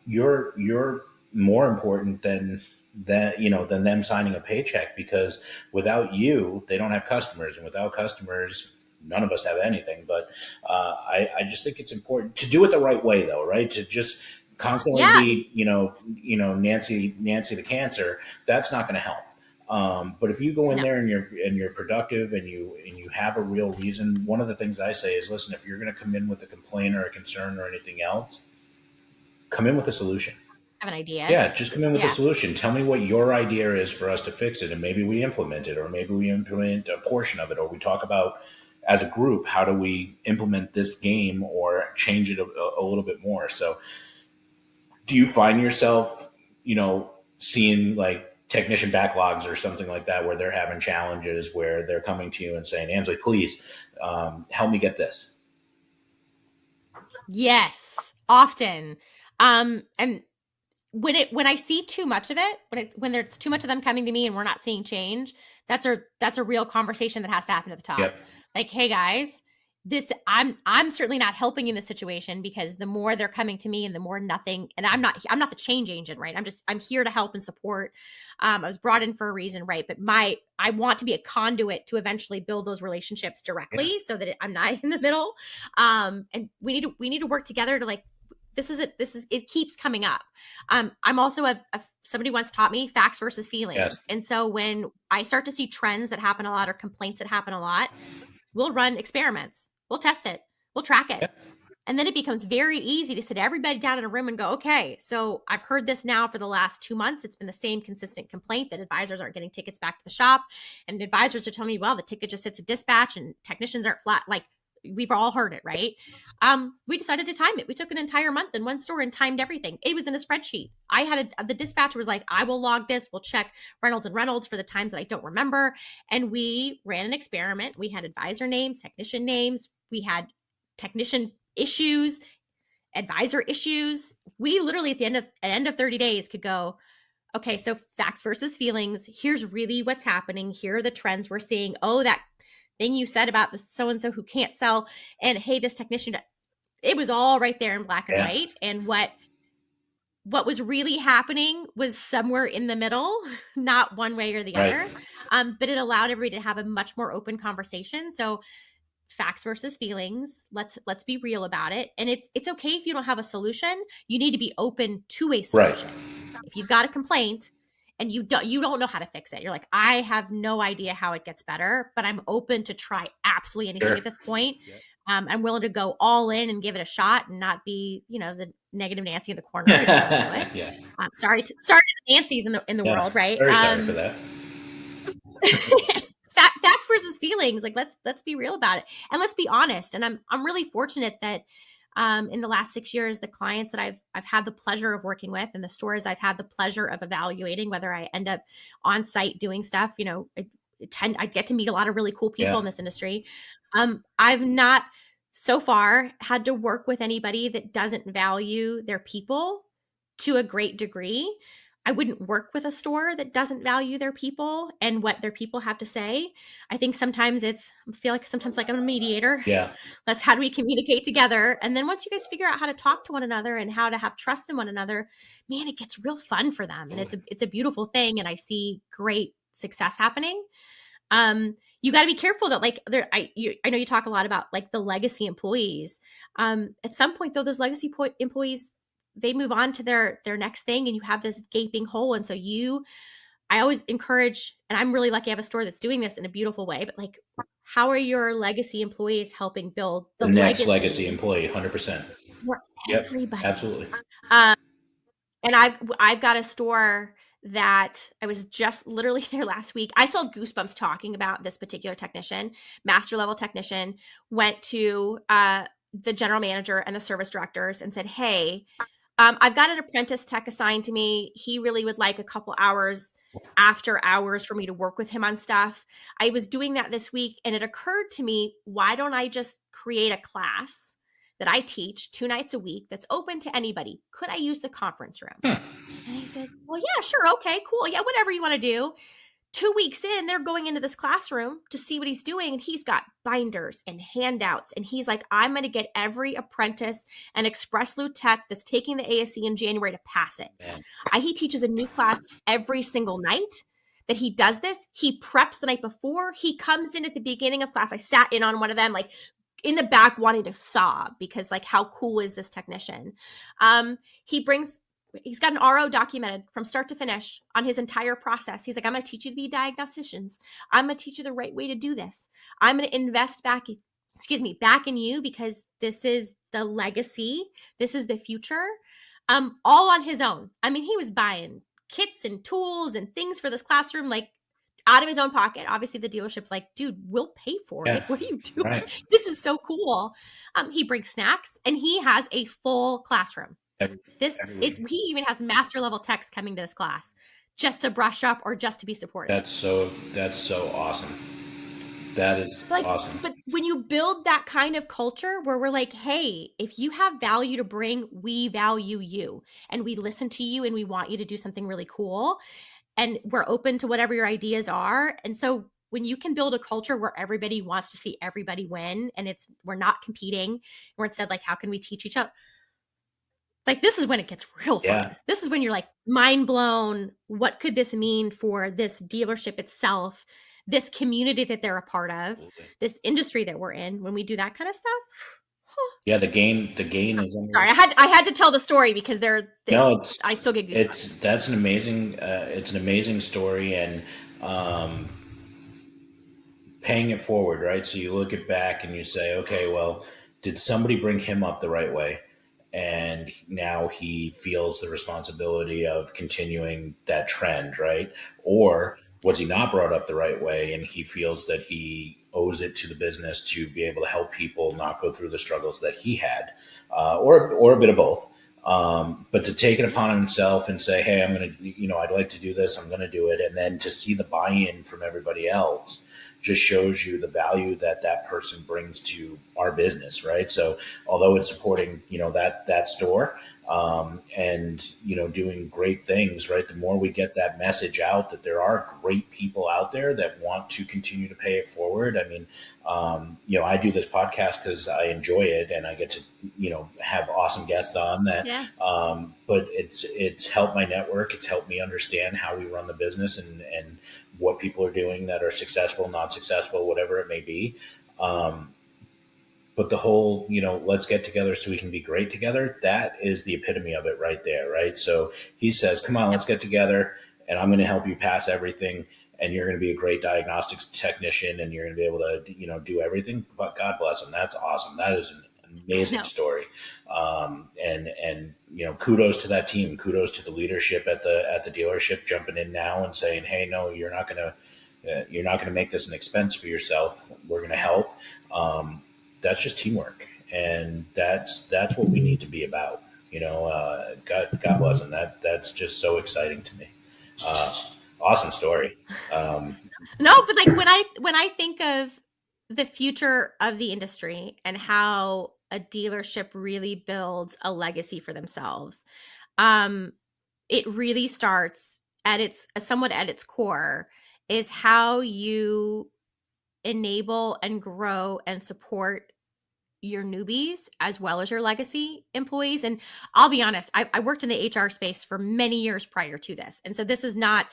you're more important than than them signing a paycheck, because without you, they don't have customers, and without customers, none of us have anything. But I just think it's important to do it the right way, though, right? To just constantly be, Nancy the cancer, that's not going to help. But if you go in there and you're productive and you have a real reason, one of the things I say is, listen, if you're going to come in with a complaint or a concern or anything else, come in with a solution. Have an idea. Yeah, just come in with a solution. Tell me what your idea is for us to fix it, and maybe we implement it, or maybe we implement a portion of it, or we talk about as a group, how do we implement this game or change it a little bit more. So do you find yourself, seeing like technician backlogs or something like that, where they're having challenges, where they're coming to you and saying, Ansley, please help me get this? Yes, often. And when I see too much of it, when there's too much of them coming to me and we're not seeing change, that's a real conversation that has to happen at the top. Yep. Like, hey guys, I'm certainly not helping in this situation, because the more they're coming to me and the more nothing, and I'm not the change agent, right? I'm here to help and support. I was brought in for a reason, right? But I want to be a conduit to eventually build those relationships directly, so that I'm not in the middle. And we need to work together to, like, it keeps coming up. I'm also somebody once taught me facts versus feelings. Yes. And so when I start to see trends that happen a lot or complaints that happen a lot, we'll run experiments. We'll test it. We'll track it. Yep. And then it becomes very easy to sit everybody down in a room and go, okay, so I've heard this now for the last 2 months. It's been the same consistent complaint that advisors aren't getting tickets back to the shop. And advisors are telling me, well, the ticket just sits at dispatch and technicians aren't flat. Like, we've all heard it, right? We decided to time it. We took an entire month in one store and timed everything. It was in a spreadsheet. The dispatcher was like, I will log this. We'll check Reynolds and Reynolds for the times that I don't remember. And we ran an experiment. We had advisor names, technician names. We had technician issues, advisor issues. We literally at the end of 30 days could go, okay, so facts versus feelings. Here's really what's happening. Here are the trends we're seeing. Oh, that thing you said about the so-and-so who can't sell, and hey, this technician, it was all right there in black and white. And what was really happening was somewhere in the middle, not one way or the other. But it allowed everybody to have a much more open conversation. So facts versus feelings, let's be real about it. And it's okay if you don't have a solution. You need to be open to a solution. Right. If you've got a complaint and you don't know how to fix it, you're like, I have no idea how it gets better, but I'm open to try absolutely anything at this point. Yep. I'm willing to go all in and give it a shot and not be, the negative Nancy in the corner. Yeah. Sorry to the Nancys in the world, right? Very sorry for that. Facts versus feelings. Like, let's be real about it, and let's be honest. And I'm really fortunate that in the last 6 years, the clients that I've had the pleasure of working with, and the stores I've had the pleasure of evaluating, whether I end up on site doing stuff, I get to meet a lot of really cool people in this industry. I've not so far had to work with anybody that doesn't value their people to a great degree. I wouldn't work with a store that doesn't value their people and what their people have to say. I think sometimes I feel like sometimes like I'm a mediator. Yeah. How do we communicate together? And then once you guys figure out how to talk to one another and how to have trust in one another, man, it gets real fun for them. And it's a beautiful thing. And I see great success happening. You got to be careful that I know you talk a lot about like the legacy employees. At some point though, those legacy employees, they move on to their next thing, and you have this gaping hole. And so I always encourage, and I'm really lucky I have a store that's doing this in a beautiful way, but like, how are your legacy employees helping build the next legacy employee? 100%. For everybody. Yep, absolutely. And I've got a store that I was just literally there last week. I still have goosebumps talking about this particular technician, master level technician, went to the general manager and the service directors and said, hey, I've got an apprentice tech assigned to me. He really would like a couple hours after hours for me to work with him on stuff. I was doing that this week, and it occurred to me, why don't I just create a class that I teach 2 nights a week that's open to anybody? Could I use the conference room? And he said, well, yeah, sure. Okay, cool. Yeah, whatever you want to do. 2 weeks in, they're going into this classroom to see what he's doing, and he's got binders and handouts, and he's like, I'm going to get every apprentice and express loop tech that's taking the ASE in January to pass it. He teaches a new class every single night that he does this. He preps the night before. He comes in at the beginning of class. I sat in on one of them, like in the back wanting to sob, because like, how cool is this technician? He's got an RO documented from start to finish on his entire process. He's like, I'm going to teach you to be diagnosticians. I'm going to teach you the right way to do this. I'm going to invest back in you, because this is the legacy. This is the future. All on his own. I mean, he was buying kits and tools and things for this classroom, like out of his own pocket. Obviously the dealership's like, dude, we'll pay for it. What are you doing? Right. This is so cool. He brings snacks, and he has a full classroom. He even has master level techs coming to this class just to brush up or just to be supported. That's so awesome. That is like, awesome. But when you build that kind of culture where we're like, hey, if you have value to bring, we value you, and we listen to you, and we want you to do something really cool, and we're open to whatever your ideas are. And so when you can build a culture where everybody wants to see everybody win, and we're not competing, we're instead like, how can we teach each other? Like, this is when it gets real fun. This is when you're like mind blown. What could this mean for this dealership itself, this community that they're a part of, this industry that we're in? When we do that kind of stuff. Yeah, the gain is. Sorry, I had to tell the story because I still get goosebumps. That's an amazing story, and paying it forward, right? So you look it back and you say, okay, well, did somebody bring him up the right way? And now he feels the responsibility of continuing that trend, right? Or was he not brought up the right way, and he feels that he owes it to the business to be able to help people not go through the struggles that he had, or a bit of both. But to take it upon himself and say, hey, I'm going to, I'd like to do this, I'm going to do it. And then to see the buy-in from everybody else just shows you the value that person brings to our business, right? So although it's supporting, that store, and, doing great things, right? The more we get that message out that there are great people out there that want to continue to pay it forward. I mean, I do this podcast because I enjoy it, and I get to, have awesome guests on that. Yeah. But it's helped my network. It's helped me understand how we run the business and what people are doing that are successful, not successful, whatever it may be. But the whole, let's get together so we can be great together, that is the epitome of it right there, right? So he says, come on, let's get together, and I'm going to help you pass everything, and you're going to be a great diagnostics technician, and you're going to be able to, do everything. But God bless him. That's awesome. That is an amazing story. And kudos to that team. Kudos to the leadership at the dealership jumping in now and saying, hey, no, you're not going to make this an expense for yourself. We're going to help. That's just teamwork, and that's what we need to be about. God bless him. That's just so exciting to me. Awesome story. No, but like when I think of the future of the industry and how a dealership really builds a legacy for themselves, it really starts at its core is how you enable and grow and support your newbies as well as your legacy employees. And I'll be honest, I worked in the HR space for many years prior to this. And so this is not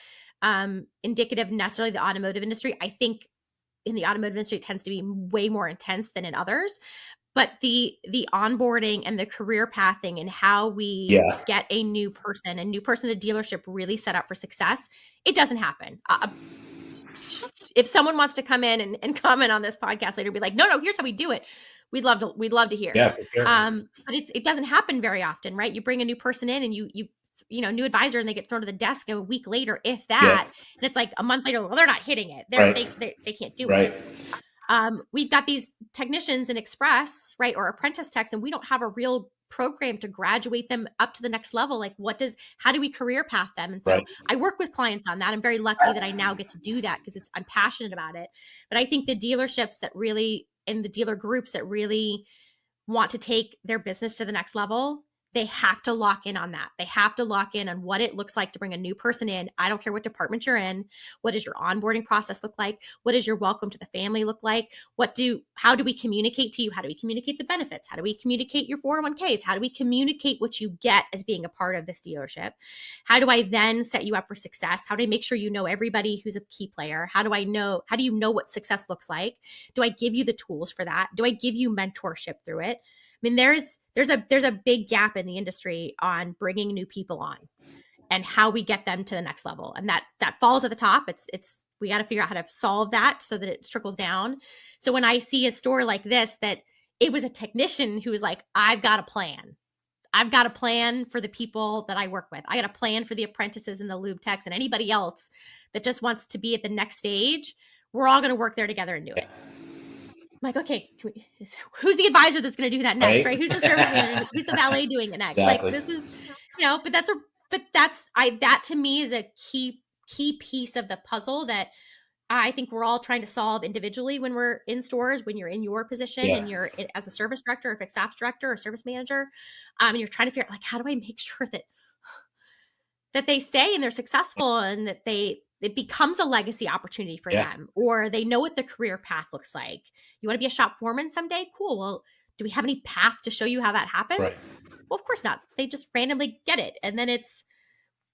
indicative necessarily of the automotive industry. I think in the automotive industry, it tends to be way more intense than in others. But the onboarding and the career pathing and how we get a new person in the dealership really set up for success, it doesn't happen. If someone wants to come in and comment on this podcast later, be like, no, here's how we do it. We'd love to hear. Yeah, for sure. But it doesn't happen very often, right? You bring a new person in and you new advisor, and they get thrown to the desk a week later, if that, and it's like a month later, well, they're not hitting it. They can't do it. We've got these technicians in Express, right, or apprentice techs, and we don't have a real program to graduate them up to the next level. Like, how do we career path them? And so I work with clients on that. I'm very lucky that I now get to do that because I'm passionate about it. But I think the dealerships that really, and the dealer groups that really want to take their business to the next level, they have to lock in on that. They have to lock in on what it looks like to bring a new person in. I don't care what department you're in. What does your onboarding process look like? What does your welcome to the family look like? How do we communicate to you? How do we communicate the benefits? How do we communicate your 401ks? How do we communicate what you get as being a part of this dealership? How do I then set you up for success? How do I make sure you know everybody who's a key player? How do you know what success looks like? Do I give you the tools for that? Do I give you mentorship through it? I mean, there's a big gap in the industry on bringing new people on and how we get them to the next level. And that falls at the top. We got to figure out how to solve that so that it trickles down. So when I see a store like this, that it was a technician who was like, I've got a plan. I've got a plan for the people that I work with. I got a plan for the apprentices and the lube techs and anybody else that just wants to be at the next stage. We're all going to work there together and do it. I'm like, okay, who's the advisor that's going to do that next, right? Who's the service manager? Who's the valet doing it next? Exactly. Like, this is, that to me is a key piece of the puzzle that I think we're all trying to solve individually when we're in stores, when you're in your position and you're as a service director, or fixed ops director, or service manager, and you're trying to figure out, like, how do I make sure that they stay and they're successful and that it becomes a legacy opportunity for them, or they know what the career path looks like. You want to be a shop foreman someday? Cool. Well, do we have any path to show you how that happens? Right. Well, of course not. They just randomly get it. And then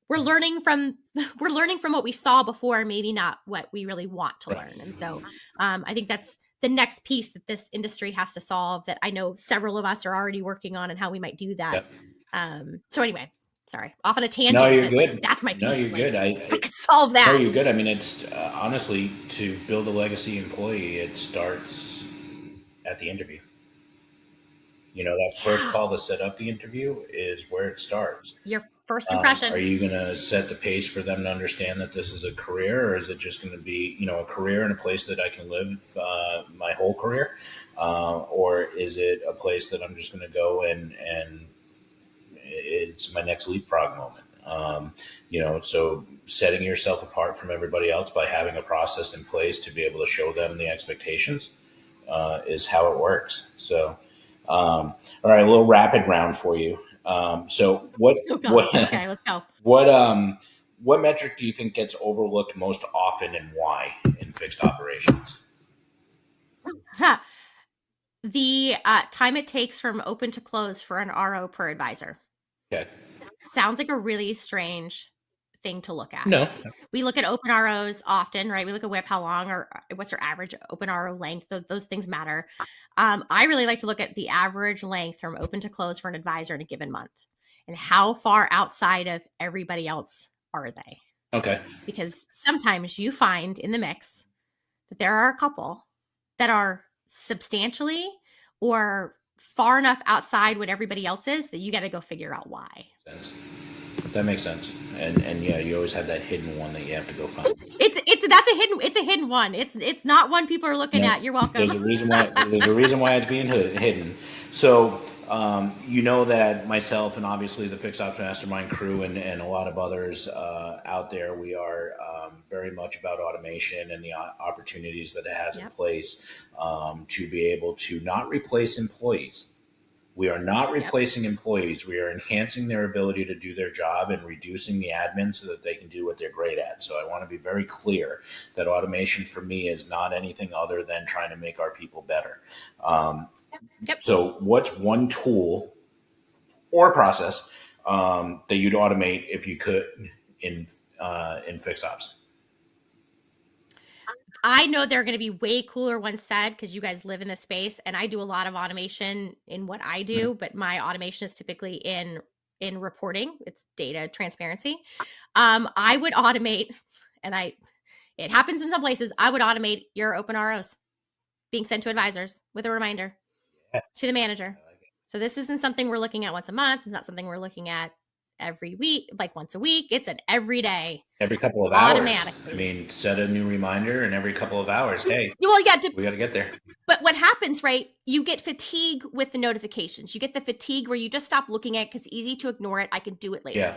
we're learning from what we saw before, maybe not what we really want to learn. And so I think that's the next piece that this industry has to solve, that I know several of us are already working on, and how we might do that. So anyway, sorry, off on a tangent. No, you're good. Like, that's my piece. No, you're good. We could solve that. No, you're good. I mean, it's honestly, to build a legacy employee, it starts at the interview. That first call to set up the interview is where it starts. Your first impression. Are you going to set the pace for them to understand that this is a career, or is it just going to be, a career in a place that I can live my whole career? Or is it a place that I'm just going to go and it's my next leapfrog moment? So setting yourself apart from everybody else by having a process in place to be able to show them the expectations is how it works. So, all right, a little rapid round for you. So okay, let's go. What metric do you think gets overlooked most often, and why, in fixed operations? The time it takes from open to close for an RO per advisor. Okay. Sounds like a really strange thing to look at. No. We look at open ROs often, right? We look at WIP, how long, or what's their average open RO length. Those things matter. I really like to look at the average length from open to close for an advisor in a given month, and how far outside of everybody else are they? Okay. Because sometimes you find in the mix that there are a couple that are substantially or far enough outside what everybody else is that you got to go figure out why. That makes sense. And yeah, you always have that hidden one that you have to go find. It's a hidden one. It's not one people are looking at. You're welcome. There's a reason why it's being hidden. So that myself and obviously the Fixed Ops Mastermind crew and a lot of others out there, we are very much about automation and the opportunities that it has in place to be able to not replace employees. We are not replacing employees. We are enhancing their ability to do their job and reducing the admin so that they can do what they're great at. So I want to be very clear that automation for me is not anything other than trying to make our people better. So what's one tool or process that you'd automate if you could in Fixed Ops? I know they're going to be way cooler ones said, because you guys live in this space, and I do a lot of automation in what I do, but my automation is typically in reporting. It's data transparency. I would automate, and it happens in some places. I would automate your open ROs being sent to advisors with a reminder to the manager. So this isn't something we're looking at once a month. It's not something we're looking at every week, like once a week. It's an every day. Every couple of hours. I mean, set a new reminder, and every couple of hours, hey, we got to get there. But what happens, right? You get fatigue with the notifications. You get the fatigue where you just stop looking at it because it's easy to ignore it. I can do it later. Yeah.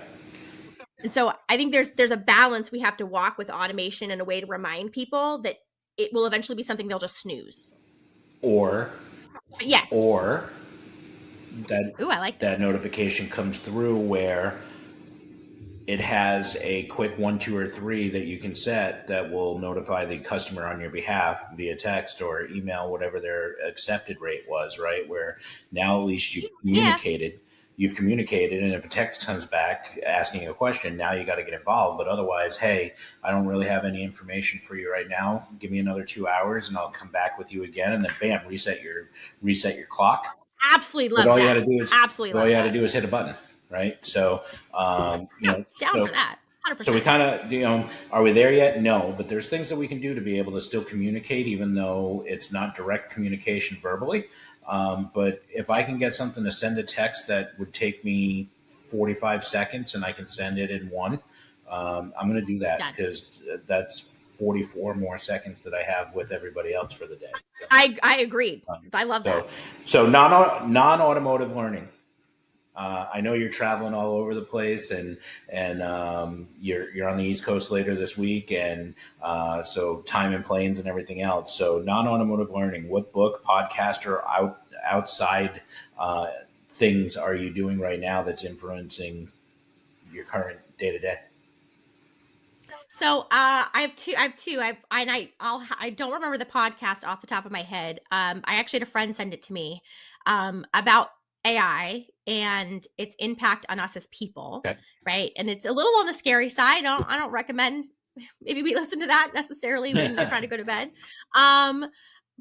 And so I think there's a balance we have to walk with automation and a way to remind people that it will eventually be something they'll just snooze. Or Ooh, I like this. that notification comes through where it has a quick 1, 2, or 3 that you can set that will notify the customer on your behalf via text or email, whatever their accepted rate was, right? Where now at least Yeah. you've communicated, and if a text comes back asking a question, now you got to get involved. But otherwise, hey, I don't really have any information for you right now. Give me another 2 hours, and I'll come back with you again, and then bam, reset your clock. Absolutely But love all you that. got to do is Absolutely love that. hit a button, right? So, No, down for that. 100%. so we kind of, are we there yet? No, but there's things that we can do to be able to still communicate, even though it's not direct communication verbally. But if I can get something to send a text that would take me 45 seconds and I can send it in one, I'm going to do that Done. because that's 44 more seconds that I have with everybody else for the day. So, I agreed. I love that. So non-automotive learning. I know you're traveling all over the place, and you're on the East Coast later this week, and so time in planes and everything else. So non-automotive learning. What book, podcast, or outside things are you doing right now that's influencing your current day to day? So I have two. I don't remember the podcast off the top of my head. I actually had a friend send it to me about AI and its impact on us as people, Okay. right? And it's a little on the scary side. I don't recommend maybe we listen to that necessarily when you're trying to go to bed.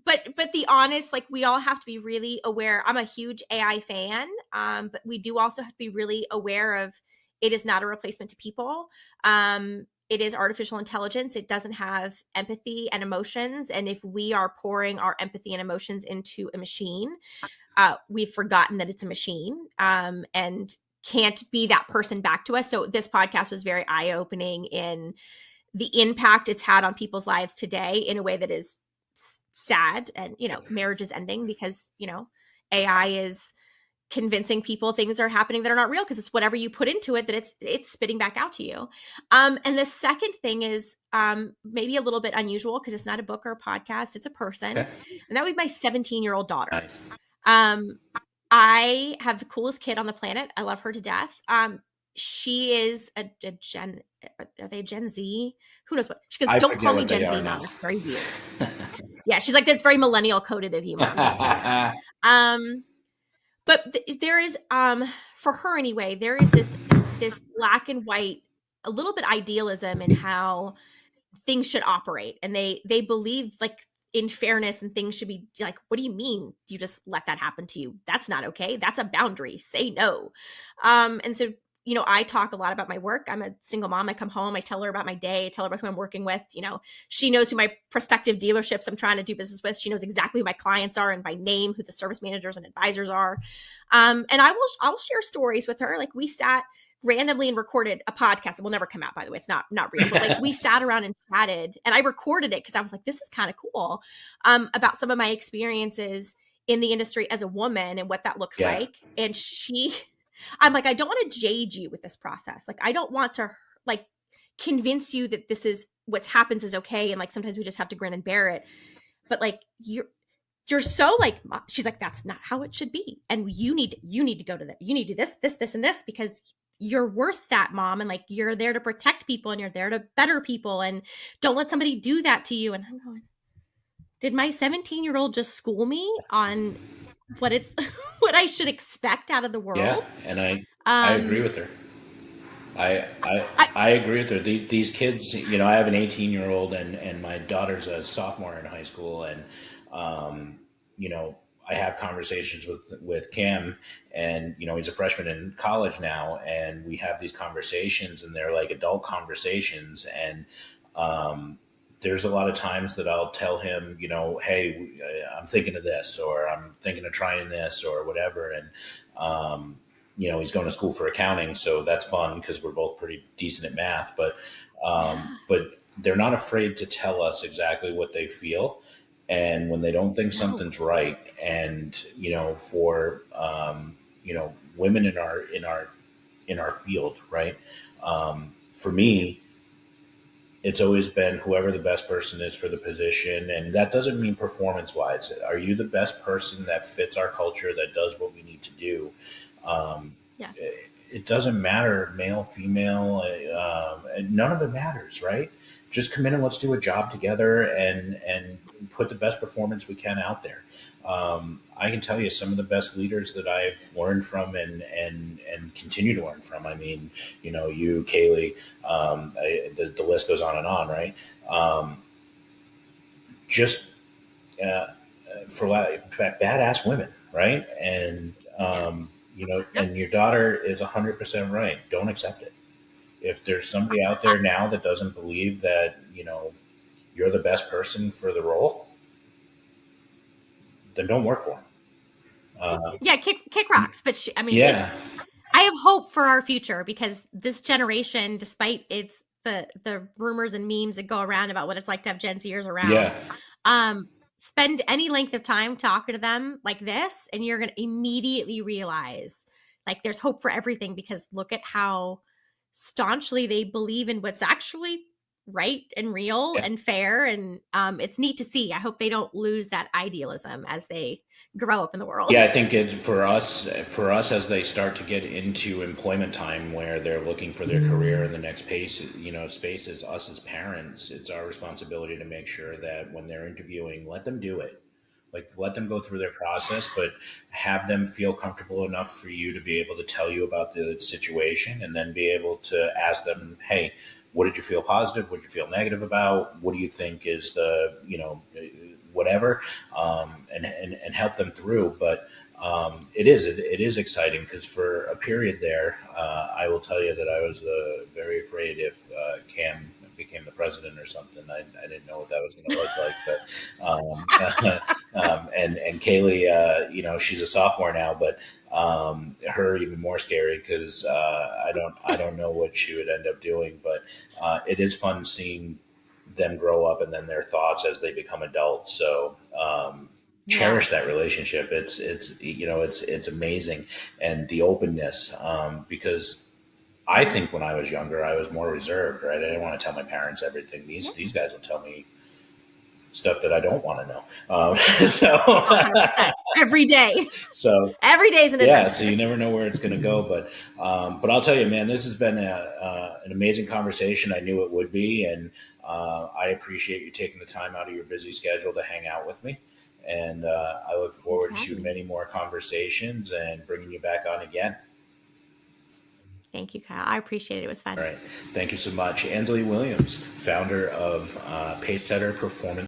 But the honest, like, we all have to be really aware. I'm a huge AI fan, but we do also have to be really aware of it is not a replacement to people. It is artificial intelligence. It doesn't have empathy and emotions. And if we are pouring our empathy and emotions into a machine, we've forgotten that it's a machine and can't be that person back to us. So this podcast was very eye-opening in the impact it's had on people's lives today in a way that is sad. And, marriage is ending because, AI is convincing people things are happening that are not real because it's whatever you put into it that it's spitting back out to you. And the second thing is maybe a little bit unusual because it's not a book or a podcast, it's a person. Okay. And that would be my 17-year-old daughter. Nice. I have the coolest kid on the planet. I love her to death. She is a Gen, are they Gen Z? Who knows what? She goes, don't call me Gen Z, Mom. It's very weird. Yeah, she's like, that's very millennial coded of you, Mom. But there is, for her anyway, there is this black and white, a little bit idealism in how things should operate. And they believe like in fairness and things should be like, what do you mean you just let that happen to you? That's not okay. That's a boundary. Say no. And so, I talk a lot about my work. I'm a single mom. I come home, I tell her about my day, I tell her about who I'm working with. She knows who my prospective dealerships I'm trying to do business with. She knows exactly who my clients are and by name, who the service managers and advisors are. And I'll share stories with her. Like, we sat randomly and recorded a podcast. It will never come out, by the way. It's not real, but like, we sat around and chatted, and I recorded it because I was like, this is kind of cool, about some of my experiences in the industry as a woman and what that looks like. And I'm like, I don't want to jade you with this process. Like, I don't want to like convince you that this is what happens is okay. And like, sometimes we just have to grin and bear it. But like, you're so like, she's like, that's not how it should be. And you need to go to that. You need to do this, and this, because you're worth that, Mom. And like, you're there to protect people and you're there to better people. And don't let somebody do that to you. And I'm going, did my 17-year-old just school me on what I should expect out of the world? Yeah, and I agree with her. I agree with her. These kids, I have an 18-year-old and my daughter's a sophomore in high school, and I have conversations with Cam, and he's a freshman in college now, and we have these conversations, and they're like adult conversations, and there's a lot of times that I'll tell him, hey, I'm thinking of this, or I'm thinking of trying this, or whatever. And, he's going to school for accounting. So that's fun because we're both pretty decent at math, but they're not afraid to tell us exactly what they feel. And when they don't think something's right, and, for, women in our field, right. For me, it's always been whoever the best person is for the position. And that doesn't mean performance wise. Are you the best person that fits our culture, that does what we need to do? Um, Yeah. it doesn't matter, male, female, and none of it matters, right? Just come in and let's do a job together and put the best performance we can out there. I can tell you some of the best leaders that I've learned from and continue to learn from. I mean, you, Kaylee, the list goes on and on, right? Just uh, badass women, right? And Yeah. Yep. and your daughter is 100% right. Don't accept it. If there's somebody out there now that doesn't believe that you're the best person for the role, then don't work for them. Yeah, kick rocks. But I mean, Yeah, I have hope for our future because this generation, despite the rumors and memes that go around about what it's like to have Gen Zers around, yeah, um, spend any length of time talking to them like this, and you're gonna immediately realize like there's hope for everything because look at how staunchly they believe in what's actually right and real yeah. and fair. And it's neat to see. I hope they don't lose that idealism as they grow up in the world. Yeah, I think for us as they start to get into employment time where they're looking for their career in the next spaces, us as parents, it's our responsibility to make sure that when they're interviewing, let them do it. Like let them go through their process, but have them feel comfortable enough for you to be able to tell you about the situation and then be able to ask them, hey, what did you feel positive? What did you feel negative about? What do you think is whatever, and help them through. But it is exciting because for a period there, I will tell you that I was very afraid if Cam became the president or something. I didn't know what that was going to look like, but and Kaylee, she's a sophomore now, but her even more scary because I don't know what she would end up doing, but it is fun seeing them grow up and then their thoughts as they become adults. So Yeah. cherish that relationship. It's amazing, and the openness, because I Yeah. think when I was younger, I was more reserved. Right, I didn't want to tell my parents everything. Yeah. These guys will tell me stuff that I don't want to know. So 100%. Every day. so Every day is an yeah, so adventure. you never know where it's going to go, but I'll tell you, man, this has been an amazing conversation. I knew it would be, and I appreciate you taking the time out of your busy schedule to hang out with me. And I look Thanks for forward to having me. many more conversations and bringing you back on again. Thank you, Kyle. I appreciate it. It was All fun. right, thank you so much, Ansley Williams, founder of Pacesetter Performance.